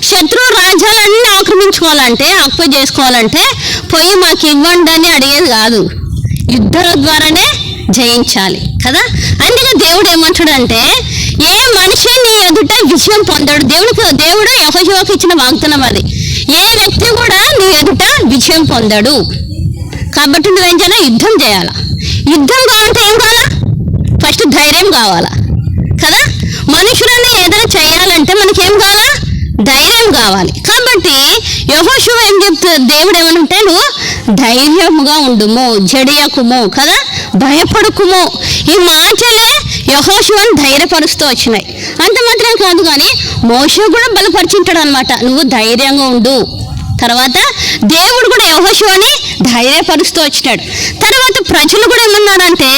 S2: శత్రు రాజ్యాలన్నీ ఆక్రమించుకోవాలంటే, ఆక్యుపై చేసుకోవాలంటే పోయి మాకు ఇవ్వండి అని అడిగేది కాదు, యుద్ధాల ద్వారానే జయించాలి కదా. అందుకే దేవుడు ఏమంటాడంటే, ఏ మనిషి నీ ఎదుట విజయం పొందాడు. దేవుడు యెహోషువకి ఇచ్చిన వాగ్దానం అది. ఏ వ్యక్తి కూడా నీ ఎదుట విజయం పొందాడు. కాబట్టి నువ్వేం చేయాలి? యుద్ధం చేయాలా. యుద్ధం కావాలంటే ఏం కావాలా? ఫస్ట్ ధైర్యం కావాలా కదా. మనుషులని ఏదైనా చేయాలంటే మనకేం కావాలా? ధైర్యం కావాలి. కాబట్టి యెహోషువ ఏం చెప్తాడు? దేవుడు ఏమనంటే, నువ్వు ధైర్యముగా ఉండుము, జడియకుము కదా, భయపడుకుము. ఈ మాటలే యెహోషువని ధైర్యపరుస్తూ వచ్చినాయి. అంత మాత్రం కాదు కానీ మోషే కూడా బలపరిచింటాడు అనమాట, నువ్వు ధైర్యంగా ఉండు. తర్వాత దేవుడు కూడా యెహోషువని ధైర్యపరుస్తూ వచ్చినాడు. తర్వాత ప్రజలు కూడా ఏమన్నారంటే,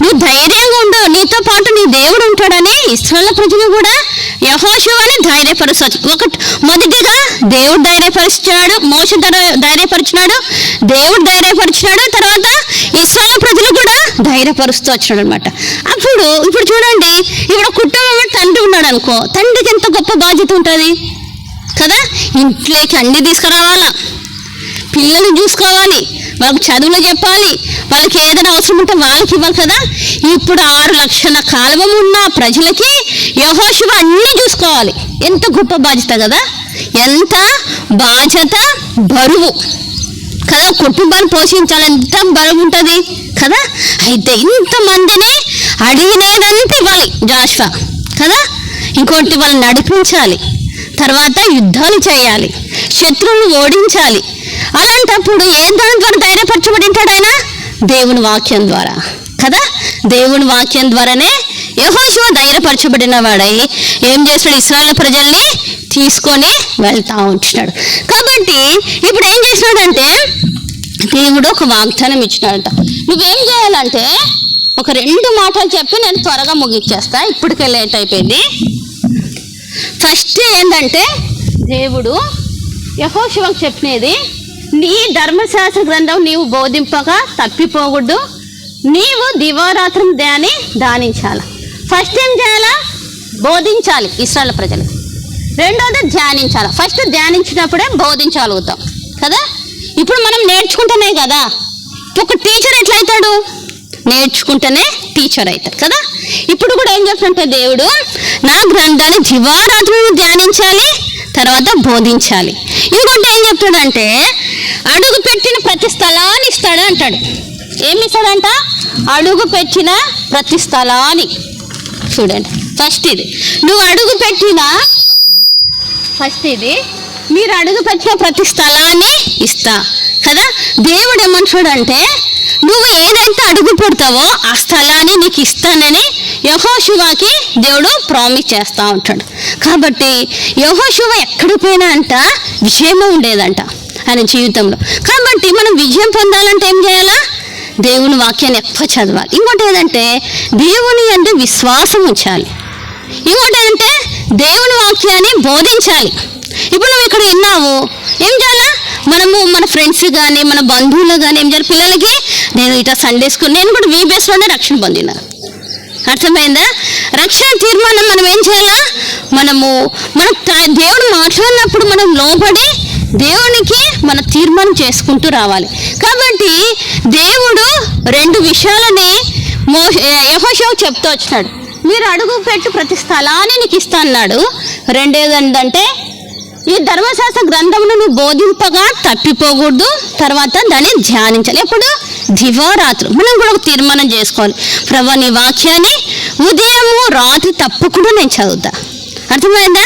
S2: నువ్వు ధైర్యంగా ఉండు, నీతో పాటు నీ దేవుడు ఉంటాడని ఇశ్రాయేలు ప్రజలు కూడా యెహోషువని ధైర్యపరుస్తూ, మొదటిగా దేవుడు ధైర్యపరిచాడు, మోషే ధైర్యపరిచినాడు, దేవుడు ధైర్యపరిచినాడు. తర్వాత ఇశ్రాయేలు ప్రజలు కూడా ధైర్యపరుస్తూ వచ్చినాడు అనమాట. ఇప్పుడు చూడండి, ఇప్పుడు కుటుంబంలో తండ్రి ఉన్నాడు అనుకో, తండ్రికి ఎంత గొప్ప బాధ్యత ఉంటుంది కదా. ఇంట్లోకి అన్ని తీసుకురావాలా, పిల్లలు చూసుకోవాలి, వాళ్ళకి చదువులు చెప్పాలి, వాళ్ళకి ఏదైనా అవసరం ఉంటే వాళ్ళకి ఇవ్వాలి కదా. ఇప్పుడు 6 లక్షల కాలువం ఉన్న ప్రజలకి యెహోషువ అన్నీ చూసుకోవాలి. ఎంత గొప్ప బాధ్యత కదా, ఎంత బాధ్యత, బరువు కదా. కుటుంబాన్ని పోషించాలి, ఎంత బరువు ఉంటుంది కదా. అయితే ఇంతమందిని అడిగినదంతా ఇవ్వాలి జాషువా కదా. ఇంకోటి వాళ్ళని నడిపించాలి, తర్వాత యుద్ధాలు చేయాలి, శత్రువులు ఓడించాలి. అలాంటప్పుడు ఏ దాని ద్వారా ధైర్యపరచబడి ఉంటాడు ఆయన? దేవుని వాక్యం ద్వారా కదా. దేవుని వాక్యం ద్వారానే యెహోషువ ధైర్యపరచబడిన వాడై ఏం చేస్తాడు? ఇశ్రాయేలు ప్రజల్ని తీసుకొని వెళ్తా ఉంటున్నాడు. కాబట్టి ఇప్పుడు ఏం చేసినాడంటే, దేవుడు ఒక వాగ్దానం ఇచ్చినాడంట. నువ్వేం చేయాలంటే, ఒక 2 మాటలు చెప్పి నేను త్వరగా ముగిచ్చేస్తా, ఇప్పటికే లేట్ అయిపోయింది. ఫస్ట్ ఏంటంటే, దేవుడు యెహోషువకు చెప్పినది, నీ ధర్మశాస్త్ర గ్రంథం నీవు బోధింపక తప్పిపోకూడదు, నీవు దివారాత్రం ధ్యానించాలి. ఫస్ట్ ఏం చేయాలా? బోధించాలి ఇశ్రాయేలు ప్రజలకు. రెండోది ధ్యానించాలి. ఫస్ట్ ధ్యానించినప్పుడే బోధించగలుగుతాం కదా. ఇప్పుడు మనం నేర్చుకుంటేనే కదా. ఒక టీచర్ ఎట్లయితాడు? నేర్చుకుంటేనే టీచర్ అవుతాడు కదా. ఇప్పుడు కూడా ఏం చెప్తుంటే దేవుడు, నా గ్రంథాన్ని దివారాత్రులు ధ్యానించాలి, తర్వాత బోధించాలి. ఇంకోటి ఏం చెప్తాడంటే, అడుగు పెట్టిన ప్రతి స్థలాన్ని ఇస్తాడు అంటాడు. ఏమి ఇస్తాడంట? అడుగు పెట్టిన ప్రతి స్థలాన్ని. చూడండి, ఫస్ట్ ఇది నువ్వు అడుగు పెట్టిన మీరు అడుగు పెట్టిన ప్రతి స్థలాన్ని ఇస్తా కదా. దేవుడు ఏమంటాడంటే, నువ్వు ఏదైతే అడుగు పెడతావో ఆ స్థలాన్ని నీకు ఇస్తానని యెహోషువకి దేవుడు ప్రామిస్ చేస్తూ ఉంటాడు. కాబట్టి యెహోషువ ఎక్కడికి పోయినా అంట విజయమే ఉండేదంట ఆయన జీవితంలో. కాబట్టి మనం విజయం పొందాలంటే ఏం చేయాలా? దేవుని వాక్యాన్ని ఎక్కువ చదవాలి. ఇంకోటి ఏదంటే, దేవుని అంటే విశ్వాసం ఉంచాలి. ఇంకోటి ఏంటంటే, దేవుని వాక్యాన్ని బోధించాలి. ఇప్పుడు నువ్వు ఇక్కడ విన్నావు, ఏం చేయాలా? మనము మన ఫ్రెండ్స్ కానీ మన బంధువులు కానీ ఏం చేయాలి, పిల్లలకి నేను ఇట్లా సండే స్కూల్, నేను కూడా VBSలోనే రక్షణ పొందిన. అర్థమైందా? రక్షణ తీర్మానం మనం ఏం చేయాలా, దేవుడు మాట్లాడినప్పుడు మనం లోబడి దేవునికి మన తీర్మానం చేసుకుంటూ రావాలి. కాబట్టి దేవుడు 2 విషయాలని యెహోషువకు చెప్తూ వచ్చినాడు. మీరు అడుగు పెట్టు ప్రతి స్థలాన్ని నీకు ఇస్తా అన్నాడు. రెండేదంటే ఈ ధర్మశాస్త్ర గ్రంథమును నువ్వు బోధింపగా తప్పిపోకూడదు, తర్వాత దాన్ని ధ్యానించాలి. ఎప్పుడు? దివారాత్రులు. మనం కూడా ఒక తీర్మానం చేసుకోవాలి, ప్రభువా నీ వాక్యాన్ని ఉదయము రాత్రి తప్పకుండా నేను చదువుతా. అర్థమైందా?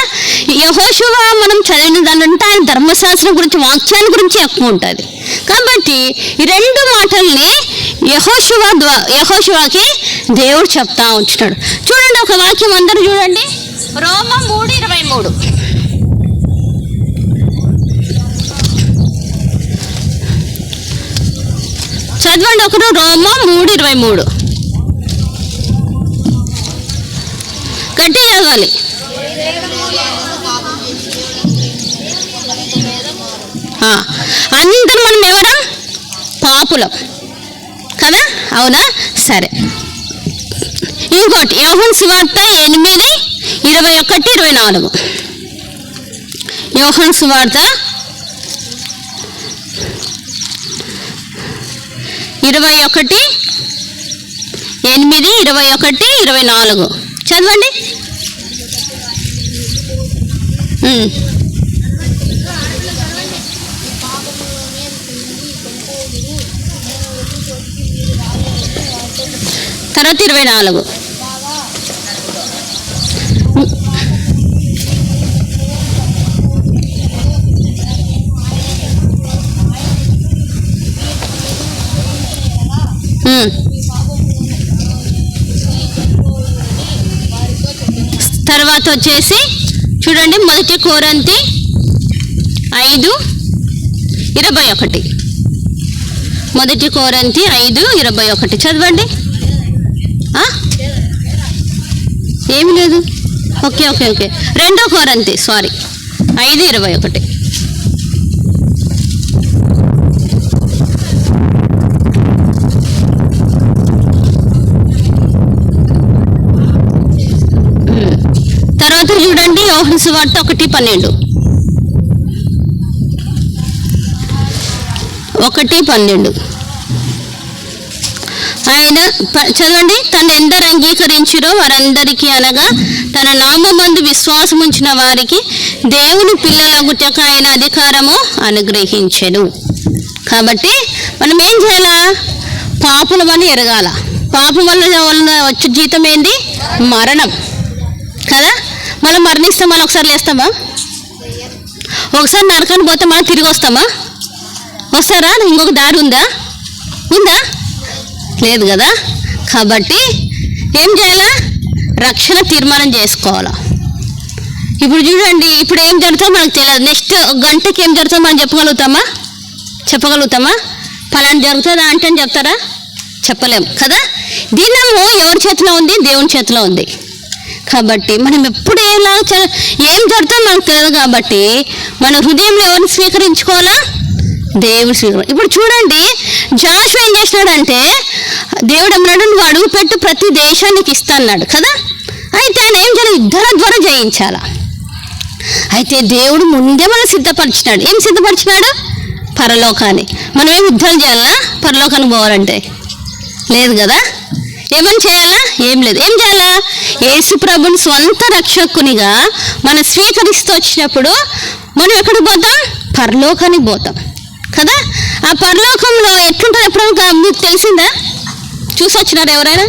S2: యెహోషువ మనం చదివిన దానింటే ఆయన ధర్మశాస్త్రం గురించి, వాక్యాన్ని గురించి ఎక్కువ ఉంటుంది. కాబట్టి ఈ 2 మాటల్ని యెహోషువకి దేవుడు చెప్తా ఉంటున్నాడు. చూడండి ఒక వాక్యం అందరూ చూడండి, రోమా 3:23. చదవండి ఒకరు, రోమా 3:23. గట్టి చదవాలి. అందరం మనం ఎవరం? పాపులం కదా, అవునా? సరే, ఇంకోటి యోహాను సువార్త 8:21-24. యోహాను సువార్త 21:8-21-24 చదవండి. తర్వాత 24. తర్వాత వచ్చేసి చూడండి, 1 కొరింథీ 5:21. 1 కొరింథీ 5:21 చదవండి. ఏమి లేదు, ఓకే. 2 కొరింథీ 5:21. తర్వాత చూడండి యోహాను సువార్త 1:12. 1:12 ఆయన చదవండి, తను ఎందరు అంగీకరించిరో వారందరికీ, అనగా తన నామమందు విశ్వాసం ఉంచిన వారికి దేవుని పిల్లలగుటకు ఆయన అధికారము అనుగ్రహించెను. కాబట్టి మనం ఏం చేయాలా, పాపులమని ఎరగాల. పాపం వల్ల వచ్చే జీతం ఏంది? మరణం కదా. మనం మరణిస్తాం, మనం ఒకసారి లేస్తామా? ఒకసారి నరకానికి పోతే మనం తిరిగి వస్తామా? వస్తారా? ఇంకొక దారి ఉందా? లేదు కదా. కాబట్టి ఏం చేయాలా, రక్షణ తీర్మానం చేసుకోవాలా. ఇప్పుడు చూడండి, ఇప్పుడు ఏం జరుగుతుందో మనకు తెలియదు. నెక్స్ట్ గంటకి ఏం జరుగుతుందో మనం చెప్పగలుగుతామా? ఫలానా జరుగుతుందా అంటే అని చెప్తారా? చెప్పలేము కదా. దినము ఎవరి చేతిలో ఉంది? దేవుని చేతిలో ఉంది. కాబట్టి మనం ఎప్పుడు ఏం జరుగుతుందో మనకు తెలియదు. కాబట్టి మన హృదయంలో ఎవరిని స్వీకరించుకోవాలా? దేవుడు స్వీకరించాలి. ఇప్పుడు చూడండి, జాషువా ఏం చేసినాడంటే, దేవుడు అన్నాడు నువ్వు అడుగు పెట్టు ప్రతి దేశానికి ఇస్తా అన్నాడు కదా. అయితే ఆయన ఏం చేయాలి? యుద్ధాల ద్వారా జయించాలా. అయితే దేవుడు ముందే మనం సిద్ధపరిచినాడు. ఏం సిద్ధపరిచినాడు? పరలోకాన్ని. మనం ఏం యుద్ధాలు చేయాలా? పరలోకానికి పోవాలంటే లేదు కదా. ఏమని చేయాలా? ఏం లేదు. ఏం చేయాలా? యేసు ప్రభుని స్వంత రక్షకునిగా మనం స్వీకరిస్తూ వచ్చినప్పుడు మనం ఎక్కడికి పోతాం? పరలోకానికి పోతాం కదా. ఆ పరలోకంలో ఎట్లుంటుంది ఎప్పుడు మీకు తెలిసిందా? చూసి వచ్చినారు ఎవరైనా?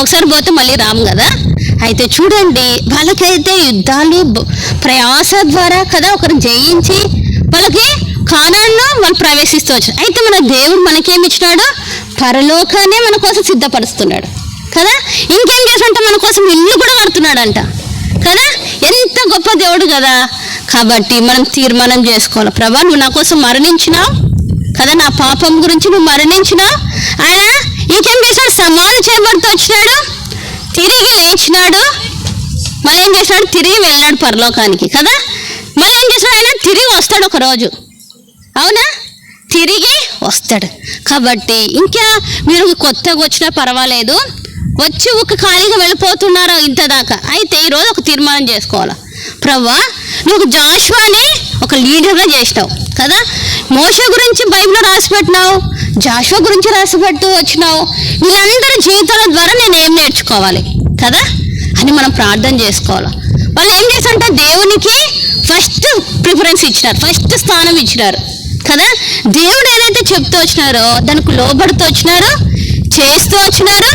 S2: ఒకసారి పోతే మళ్ళీ రాము కదా. అయితే చూడండి, వాళ్ళకైతే యుద్ధాలు ప్రయాస ద్వారా కదా ఒకరిని జయించి వాళ్ళకి కానాన్ను వాళ్ళు ప్రవేశిస్తూ వచ్చారు. అయితే మన దేవుడు మనకేమి ఇచ్చినాడు? పరలోకాన్ని మన కోసం సిద్ధపరుస్తున్నాడు కదా. ఇంకేం చేసినట్ట మన కోసం ఇల్లు కూడా కడుతున్నాడంట కదా. ఎంత గొప్ప దేవుడు కదా. కాబట్టి మనం తీర్మానం చేసుకోవాలి, ప్రభా నువ్వు నా కోసం మరణించినావు కదా, నా పాపం గురించి నువ్వు మరణించినావు. ఆయన ఇంకేం చేసినాడు? సమాధి చేయబడుతూ వచ్చినాడు, తిరిగి లేచినాడు, మళ్ళీ ఏం చేసినాడు? తిరిగి వెళ్ళాడు పరలోకానికి కదా. మళ్ళీ ఏం చేసినాడు? ఆయన తిరిగి వస్తాడు ఒక రోజు అవునా? తిరిగి వస్తాడు. కాబట్టి ఇంకా మీరు కొత్తగా వచ్చినా పర్వాలేదు, వచ్చి ఒక ఖాళీగా వెళ్ళిపోతున్నారా ఇంత దాకా, అయితే ఈరోజు ఒక తీర్మానం చేసుకోవాలి. ప్రభువా, నువ్వు జాషువాని ఒక లీడర్గా చేసినావు కదా, మోషే గురించి బైబిల్లో రాసిపెట్టినావు, జాషువా గురించి రాసిపెట్టు వచ్చినావు, వీళ్ళందరి జీవితాల ద్వారా నేను ఏం నేర్చుకోవాలి కదా అని మనం ప్రార్థన చేసుకోవాలి. వాళ్ళు ఏం చేశారంటే దేవునికి ఫస్ట్ ప్రిఫరెన్స్ ఇచ్చినారు, ఫస్ట్ స్థానం ఇచ్చినారు కదా. దేవుడు ఏదైతే చెప్తూ వచ్చినారో దానికి లోబడుతూ వచ్చినారు, చేస్తూ వచ్చినారు,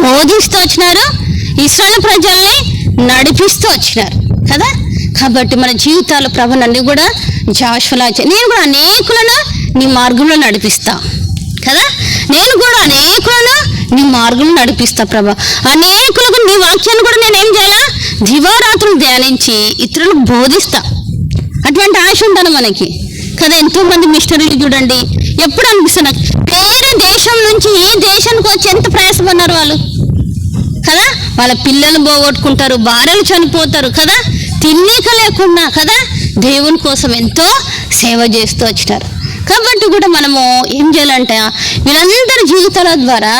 S2: బోధిస్తూ వచ్చినారు, ఇశ్రాయేలు ప్రజల్ని నడిపిస్తూ వచ్చినారు కదా. కాబట్టి మన జీవితాలు ప్రభు నన్ను కూడా జాషువలా నేను కూడా అనేకులను నీ మార్గంలో నడిపిస్తా కదా, నేను కూడా అనేకులను నీ మార్గంలో నడిపిస్తా ప్రభా. అనేకులకు నీ వాక్యాన్ని కూడా నేను ఏం చేయాలా, దివారాత్రులు ధ్యానించి ఇతరులకు బోధిస్తా. అటువంటి ఆశ ఉంటాను మనకి కదా. ఎంతోమంది మిషనరీలు చూడండి, ఎప్పుడు అనిపిస్తుంది వేరే దేశం నుంచి ఈ దేశానికి వచ్చి ఎంత ప్రయాసపడినారు వాళ్ళు కదా. వాళ్ళ పిల్లలు పోగొట్టుకుంటారు, భార్యలు చనిపోతారు కదా, తిన్నీక లేకుండా కదా, దేవుని కోసం ఎంతో సేవ చేస్తూ వచ్చినారు. కాబట్టి కూడా మనము ఏం చేయాలంటే వీళ్ళందరి జీవితాల ద్వారా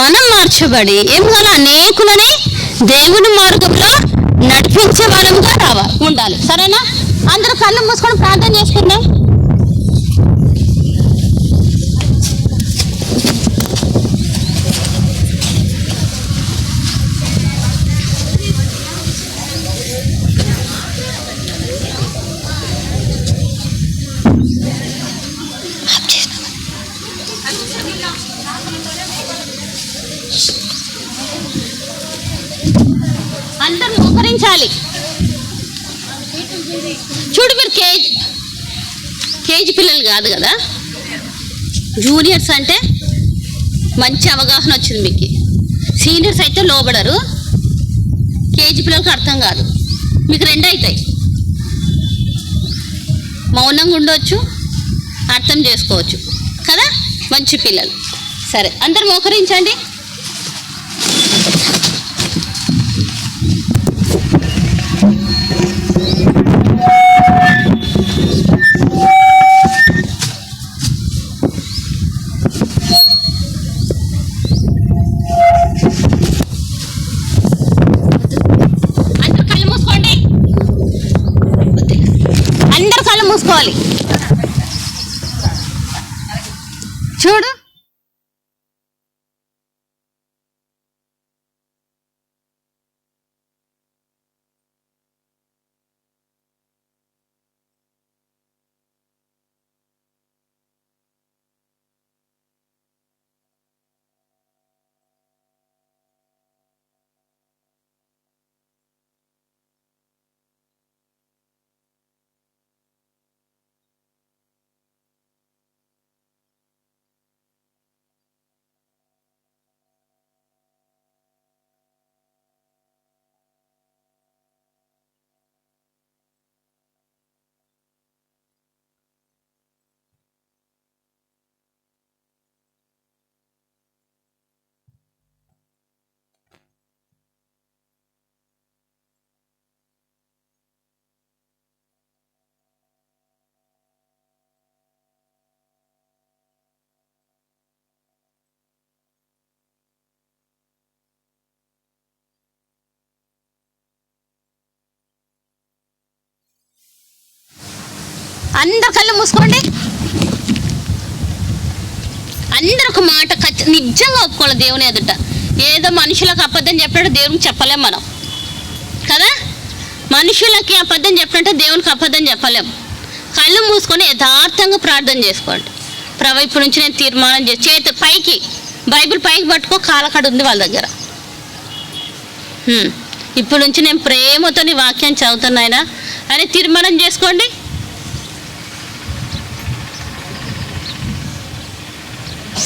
S2: మనం మార్చబడి ఏం కావాలి, అనేకులని దేవుని మార్గంలో నడిపించే వాళ్ళంగా ఉండాలి. సరేనా? అందరూ కళ్ళు మూసుకొని ప్రార్థన చేసుకుందాం. అందరు మోకరించాలి. చూడు, మీరు కేజీ పిల్లలు కాదు కదా, జూనియర్స్ అంటే మంచి అవగాహన వచ్చింది మీకు. సీనియర్స్ అయితే లోబడరు, కేజీ పిల్లలకు అర్థం కాదు. మీకు రెండు అవుతాయి, మౌనంగా ఉండవచ్చు, అర్థం చేసుకోవచ్చు కదా. మంచి పిల్లలు. సరే, అందరు మోకరించండి. మూసుకోవాలి. చూడు, అందరు కళ్ళు మూసుకోండి. అందరు ఒక మాట నిజంగా ఒప్పుకోవాలి దేవుని ఎదుట. ఏదో మనుషులకు అబద్ధం చెప్పినట్టు దేవునికి చెప్పలేం మనం కదా. మనుషులకి అబద్ధం చెప్పినట్టు దేవునికి అబద్ధం చెప్పలేం. కళ్ళు మూసుకొని యథార్థంగా ప్రార్థన చేసుకోండి. ప్రభు, ఇప్పటి నుంచి నేను తీర్మానం చేసి చేతి పైకి, బైబిల్ పైకి పట్టుకో, కాలకాడ ఉంది వాళ్ళ దగ్గర. ఇప్పటి నుంచి నేను ప్రేమతో నీ వాక్యాన్ని చదువుతున్నాయినా అని తీర్మానం చేసుకోండి.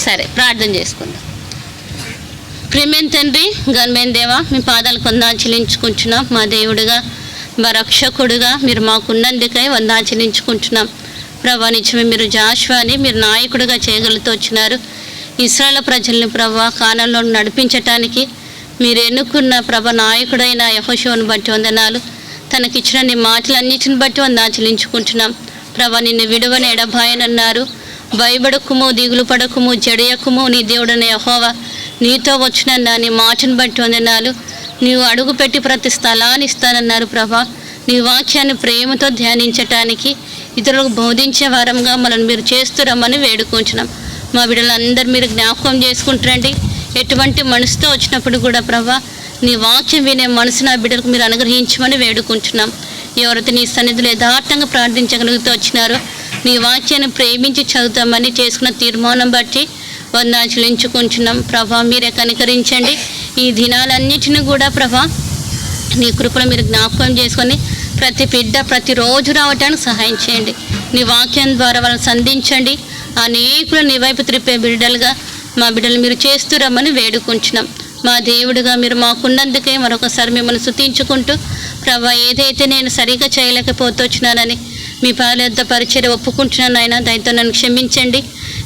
S2: సరే, ప్రార్థన చేసుకుందాం. ప్రియమైన తండ్రి, ఘనమైన దేవా, మీ పాదాలు వందనాచరించుకుంటున్నాం. మా దేవుడిగా, మా రక్షకుడిగా మీరు మాకున్నందుకై వందనాచరించుకుంటున్నాం. ప్రభా, నిజమే మీరు జాషువాని మీరు నాయకుడిగా చేయగలుగుతూ వచ్చినారు. ఇశ్రాయేలు ప్రజల్ని ప్రభా కానానులో నడిపించటానికి మీరు ఎన్నుకున్న నాయకుడైన యెహోషువను బట్టి వందనాలు. తనకిచ్చిన నీ మాటలన్నిటిని బట్టి వందనాచరించుకుంటున్నాం. ప్రభా నిన్ను విడువని ఎడబాయనన్నారు. భయపడకుము, దిగులు పడకుము, జడియకుము, నీ దేవుడనే యెహోవా నీతో వచ్చినన్నా. నీ మాటను బట్టి వందనాలు. నీవు అడుగుపెట్టి ప్రతి స్థలాన్ని ఇస్తానన్నారు ప్రభా. నీ వాక్యాన్ని ప్రేమతో ధ్యానించటానికి, ఇతరులకు బోధించే వారంగా మనల్ని మీరు చేస్తురమ్మని వేడుకుంటున్నాం. మా బిడ్డలందరూ మీరు జ్ఞాపకం చేసుకుంటారండి. ఎటువంటి మనసుతో వచ్చినప్పుడు కూడా ప్రభా నీ వాక్యం వినే మనసు నా బిడ్డలకు మీరు అనుగ్రహించమని వేడుకుంటున్నాం. ఎవరైతే నీ సన్నిధిలో యథార్థంగా ప్రార్థించగలుగుతూ వచ్చినారో నీ వాక్యాన్ని ప్రేమించి చదువుతామని చేసుకున్న తీర్మానం బట్టి వందనాలు చెల్లించుకుంటున్నాం. ప్రభా మీరే కనికరించండి. ఈ దినాలన్నిటిని కూడా ప్రభా నీ కృపను మీరు జ్ఞాపకం చేసుకొని ప్రతి బిడ్డ ప్రతిరోజు రావటానికి సహాయం చేయండి. నీ వాక్యం ద్వారా వాళ్ళని సంధించండి. అనేకులు నీ వైపు త్రిప్పే బిడ్డలుగా మా బిడ్డలు మీరు చేస్తురమ్మని వేడుకుంటున్నాం. మా దేవుడిగా మీరు మాకున్నందుకే మరొకసారి మిమ్మల్ని స్తుతించుకుంటూ ప్రభా ఏదైతే నేను సరిగా చేయలేకపోతున్నానని మీ పాలెద్ద పరిచర్య ఒప్పుకుంటున్నాను ఆయన, దయతో నన్ను క్షమించండి.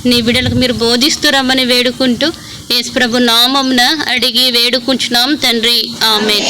S2: నీ బిడ్డలకు మీరు బోధిస్తురమ్మని వేడుకుంటూ యేసు ప్రభు నామమున అడిగి వేడుకుంటున్నాం తండ్రి. ఆమేన్.